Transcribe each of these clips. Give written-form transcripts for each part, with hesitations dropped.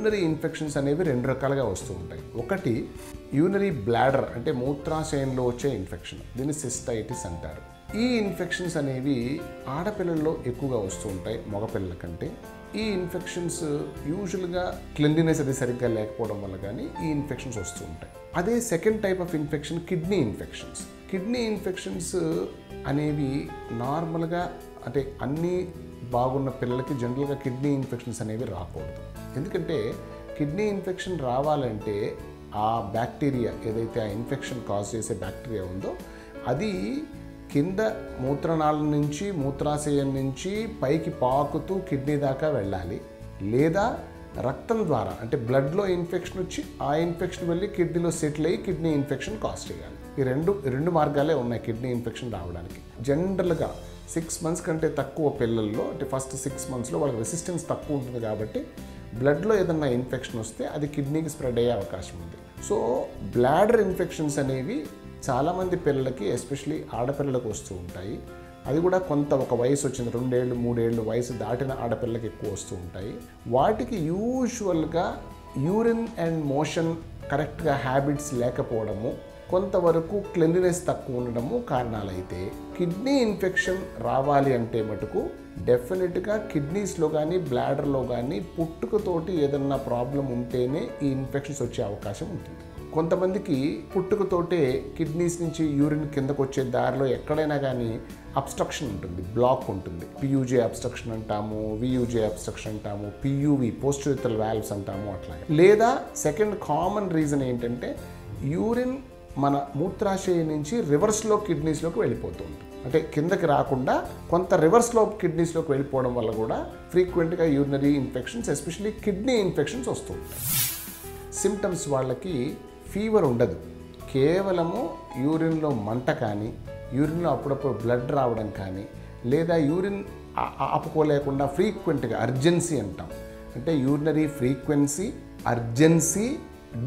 Urinary infections అనేవి రెండు రకాలుగా వస్తూ ఉంటాయి. ఒకటి యూరినరీ బ్లాడర్ అంటే మూత్రాశయంలో వచ్చే ఇన్ఫెక్షన్, దీన్ని సిస్టైటిస్ అంటారు. ఈ ఇన్ఫెక్షన్స్ అనేవి ఆడపిల్లల్లో ఎక్కువగా వస్తూ ఉంటాయి మగపిల్లల కంటే. ఈ ఇన్ఫెక్షన్స్ యూజువల్గా క్లెన్లీనెస్ అది సరిగ్గా లేకపోవడం వల్ల కానీ ఈ ఇన్ఫెక్షన్స్ వస్తూ ఉంటాయి. అదే second type of infection kidney infections. Kidney infections అనేవి నార్మల్గా అంటే అన్ని బాగున్న పిల్లలకి జనరల్గా కిడ్నీ ఇన్ఫెక్షన్స్ అనేవి రాకూడదు. ఎందుకంటే కిడ్నీ ఇన్ఫెక్షన్ రావాలంటే ఆ బ్యాక్టీరియా ఏదైతే ఆ ఇన్ఫెక్షన్ కాజ్ చేసే బ్యాక్టీరియా ఉందో అది కింద మూత్రనాళం నుంచి మూత్రాశయం నుంచి పైకి పాకుతూ కిడ్నీ దాకా వెళ్ళాలి, లేదా రక్తం ద్వారా అంటే బ్లడ్లో ఇన్ఫెక్షన్ వచ్చి ఆ ఇన్ఫెక్షన్ వెళ్ళి కిడ్నీలో సెటిల్ అయ్యి కిడ్నీ ఇన్ఫెక్షన్ కాజ్ చేయాలి. ఈ రెండు మార్గాలే ఉన్నాయి కిడ్నీ ఇన్ఫెక్షన్ రావడానికి. జనరల్గా 6 months కంటే తక్కువ పిల్లల్లో అంటే ఫస్ట్ 6 monthsలో వాళ్ళకి రెసిస్టెన్స్ తక్కువ ఉంటుంది కాబట్టి బ్లడ్లో ఏదన్నా ఇన్ఫెక్షన్ వస్తే అది కిడ్నీకి స్ప్రెడ్ అయ్యే అవకాశం ఉంది. సో బ్లాడర్ ఇన్ఫెక్షన్స్ అనేవి చాలామంది పిల్లలకి ఎస్పెషలీ ఆడపిల్లలకు వస్తూ ఉంటాయి. అది కూడా కొంత ఒక వయసు వచ్చింది 2 ఏళ్ళు 3 ఏళ్ళు వయసు దాటిన ఆడపిల్లలకి ఎక్కువ వస్తూ ఉంటాయి. వాటికి యూజువల్గా యూరిన్ అండ్ మోషన్ కరెక్ట్గా హ్యాబిట్స్ లేకపోవడము, కొంతవరకు క్లెన్లీనెస్ తక్కువ ఉండడము కారణాలైతే కిడ్నీ ఇన్ఫెక్షన్ రావాలి అంటే మటుకు డెఫినెట్గా కిడ్నీస్లో కానీ బ్లాడర్లో కానీ పుట్టుకతోటి ఏదన్నా ప్రాబ్లం ఉంటేనే ఈ ఇన్ఫెక్షన్స్ వచ్చే అవకాశం ఉంటుంది. కొంతమందికి పుట్టుకతోటే కిడ్నీస్ నుంచి యూరిన్ కిందకు వచ్చే దారిలో ఎక్కడైనా కానీ అబ్స్ట్రక్షన్ ఉంటుంది, బ్లాక్ ఉంటుంది. పియూజే అబ్స్ట్రక్షన్ అంటాము, వియూజే అబ్స్ట్రక్షన్ అంటాము, పియూవి పోస్టూరిథరల్ వాల్వ్స్ అంటాము అట్లాగే. లేదా సెకండ్ కామన్ రీజన్ ఏంటంటే యూరిన్ మన మూత్రాశయం నుంచి రివర్స్లో కిడ్నీస్లోకి వెళ్ళిపోతూ ఉంటుంది. అంటే కిందకి రాకుండా కొంత రివర్స్లో కిడ్నీస్లోకి వెళ్ళిపోవడం వల్ల కూడా ఫ్రీక్వెంట్గా urinary infections especially kidney infections వస్తూ ఉంటాయి. సిమ్టమ్స్ వాళ్ళకి ఫీవర్ ఉండదు, కేవలము యూరిన్లో మంట కానీ యూరిన్లో అప్పుడప్పుడు బ్లడ్ రావడం కానీ లేదా యూరిన్ ఆపుకోలేకుండా ఫ్రీక్వెంట్గా అర్జెన్సీ అంటాం, అంటే యూరినరీ ఫ్రీక్వెన్సీ, అర్జెన్సీ,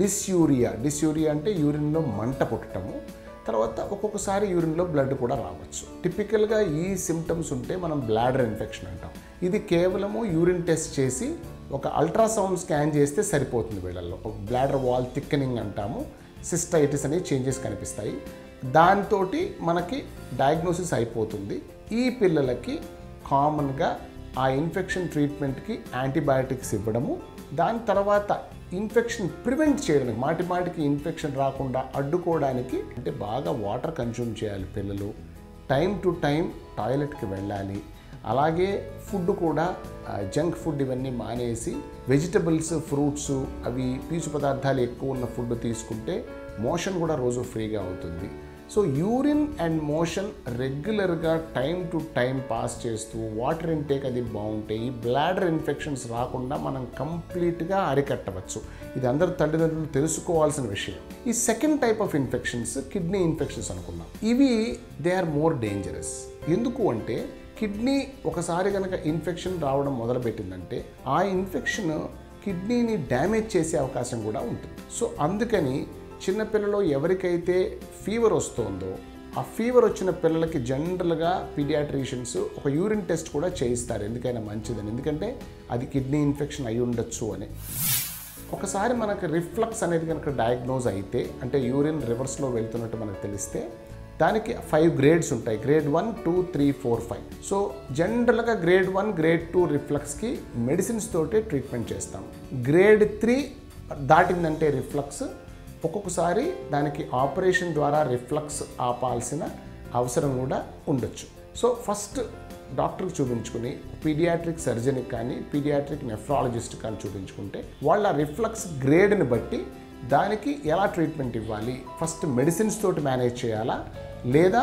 డిస్యూరియా అంటే యూరిన్లో మంట పుట్టడము, తర్వాత ఒక్కొక్కసారి యూరిన్లో బ్లడ్ కూడా రావచ్చు. టిపికల్గా ఈ సిమ్టమ్స్ ఉంటే మనం బ్లాడర్ ఇన్ఫెక్షన్ అంటాం. ఇది కేవలము యూరిన్ టెస్ట్ చేసి ఒక అల్ట్రాసౌండ్ స్కాన్ చేస్తే సరిపోతుంది. వీళ్ళల్లో బ్లాడర్ వాల్ థిక్కెనింగ్ అంటాము, సిస్టైటిస్ అనే చేంజెస్ కనిపిస్తాయి. దాంతో మనకి డయాగ్నోసిస్ అయిపోతుంది. ఈ పిల్లలకి కామన్గా ఆ ఇన్ఫెక్షన్ ట్రీట్మెంట్కి యాంటీబయాటిక్స్ ఇవ్వడము, దాని తర్వాత ఇన్ఫెక్షన్ ప్రివెంట్ చేయడానికి మాటికి ఇన్ఫెక్షన్ రాకుండా అడ్డుకోవడానికి అంటే బాగా వాటర్ కన్జ్యూమ్ చేయాలి పిల్లలు, టైం టు టైం టాయిలెట్కి వెళ్ళాలి. అలాగే ఫుడ్ కూడా జంక్ ఫుడ్ ఇవన్నీ మానేసి వెజిటబుల్స్, ఫ్రూట్స్ అవి పీచు పదార్థాలు ఎక్కువ ఉన్న ఫుడ్ తీసుకుంటే మోషన్ కూడా రోజు ఫ్రీగా అవుతుంది. సో యూరిన్ అండ్ మోషన్ రెగ్యులర్గా టైం టు టైం పాస్ చేస్తూ వాటర్ ఇంటేక్ అది బాగుంటే ఈ బ్లాడర్ ఇన్ఫెక్షన్స్ రాకుండా మనం కంప్లీట్గా అరికట్టవచ్చు. ఇది అందరు తల్లిదండ్రులు తెలుసుకోవాల్సిన విషయం. ఈ second type of infections kidney infections అనుకున్నాం. ఇవి దే ఆర్ మోర్ డేంజరస్. ఎందుకు అంటే కిడ్నీ ఒకసారి కనుక ఇన్ఫెక్షన్ రావడం మొదలుపెట్టిందంటే ఆ ఇన్ఫెక్షన్ కిడ్నీని డ్యామేజ్ చేసే అవకాశం కూడా ఉంటుంది. సో అందుకని చిన్నపిల్లలో ఎవరికైతే ఫీవర్ వస్తుందో ఆ ఫీవర్ వచ్చిన పిల్లలకి జనరల్గా పీడియాట్రిషియన్స్ ఒక యూరిన్ టెస్ట్ కూడా చేయిస్తారు, ఎందుకైనా మంచిదని, ఎందుకంటే అది కిడ్నీ ఇన్ఫెక్షన్ అయి ఉండొచ్చు అని. ఒకసారి మనకు రిఫ్లక్స్ అనేది కనుక డయాగ్నోజ్ అయితే అంటే యూరిన్ రివర్స్లో వెళ్తున్నట్టు మనకు తెలిస్తే దానికి 5 గ్రేడ్స్ ఉంటాయి. గ్రేడ్ 1, 2, 3, 4, 5. సో జనరల్గా గ్రేడ్ 1, గ్రేడ్ 2 రిఫ్లక్స్కి మెడిసిన్స్ తోటే ట్రీట్మెంట్ చేస్తాం. గ్రేడ్ 3 దాటిందంటే రిఫ్లక్స్ ఒక్కొక్కసారి దానికి ఆపరేషన్ ద్వారా రిఫ్లక్స్ ఆపాల్సిన అవసరం కూడా ఉండొచ్చు. సో ఫస్ట్ డాక్టర్కి చూపించుకుని పీడియాట్రిక్ సర్జన్కి కానీ పీడియాట్రిక్ నెఫ్రాలజిస్ట్ కానీ చూపించుకుంటే వాళ్ళ రిఫ్లక్స్ గ్రేడ్ని బట్టి దానికి ఎలా ట్రీట్మెంట్ ఇవ్వాలి, ఫస్ట్ మెడిసిన్స్ తోటి మేనేజ్ చేయాలా లేదా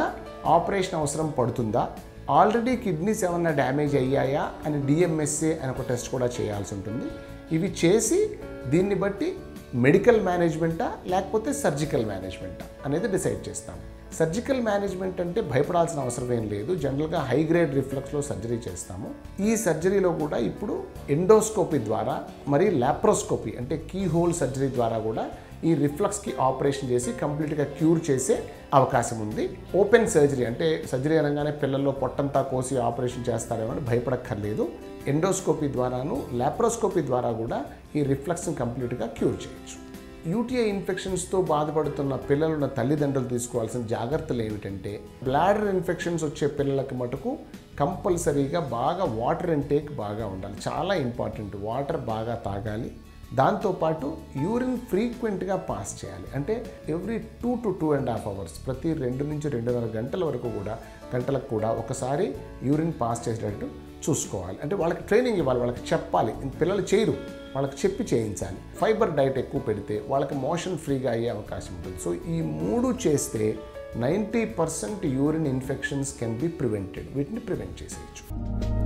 ఆపరేషన్ అవసరం పడుతుందా, ఆల్రెడీ కిడ్నీస్ ఏమన్నా డ్యామేజ్ అయ్యాయా అని డిఎంఎస్ఏ అని ఒక టెస్ట్ కూడా చేయాల్సి ఉంటుంది. ఇవి చేసి దీన్ని బట్టి మెడికల్ మేనేజ్మెంటా లేకపోతే సర్జికల్ మేనేజ్మెంటా అనేది డిసైడ్ చేస్తాం. సర్జికల్ మేనేజ్మెంట్ అంటే భయపడాల్సిన అవసరం ఏం లేదు. జనరల్గా హై గ్రేడ్ రిఫ్లక్స్లో సర్జరీ చేస్తాము. ఈ సర్జరీలో కూడా ఇప్పుడు ఎండోస్కోపీ ద్వారా మరి లాప్రోస్కోపీ అంటే కీ హోల్ సర్జరీ ద్వారా కూడా ఈ రిఫ్లక్స్కి ఆపరేషన్ చేసి కంప్లీట్గా క్యూర్ చేసే అవకాశం ఉంది. ఓపెన్ సర్జరీ అంటే సర్జరీ అనగానే పిల్లల్లో పొట్టంతా కోసి ఆపరేషన్ చేస్తారేమో అని భయపడక్కర్లేదు. ఎండోస్కోపీ ద్వారాను లాప్రోస్కోపీ ద్వారా కూడా ఈ రిఫ్లక్స్ని కంప్లీట్గా క్యూర్ చేయొచ్చు. యూటీఐ ఇన్ఫెక్షన్స్తో బాధపడుతున్న పిల్లలున్న తల్లిదండ్రులు తీసుకోవాల్సిన జాగ్రత్తలు ఏమిటంటే, బ్లాడర్ ఇన్ఫెక్షన్స్ వచ్చే పిల్లలకి మటుకు కంపల్సరీగా బాగా వాటర్ ఇంటేక్ బాగా ఉండాలి. చాలా ఇంపార్టెంట్. వాటర్ బాగా తాగాలి. దాంతోపాటు యూరిన్ ఫ్రీక్వెంట్గా పాస్ చేయాలి. అంటే ఎవ్రీ 2 to 2.5 hours, ప్రతి 2 నుంచి 2.5 గంటల వరకు కూడా గంటలకు కూడా ఒకసారి యూరిన్ పాస్ చేసేటట్టు చూసుకోవాలి. అంటే వాళ్ళకి ట్రైనింగ్ ఇవ్వాలి, వాళ్ళకి చెప్పాలి. పిల్లలు చేయరు, వాళ్ళకి చెప్పి చేయించాలి. ఫైబర్ డైట్ ఎక్కువ పెడితే వాళ్ళకి మోషన్ ఫ్రీగా అయ్యే అవకాశం ఉంటుంది. సో ఈ 3 చేస్తే 90% urine infections can be prevented. వీటిని ప్రివెంట్ చేసేయచ్చు.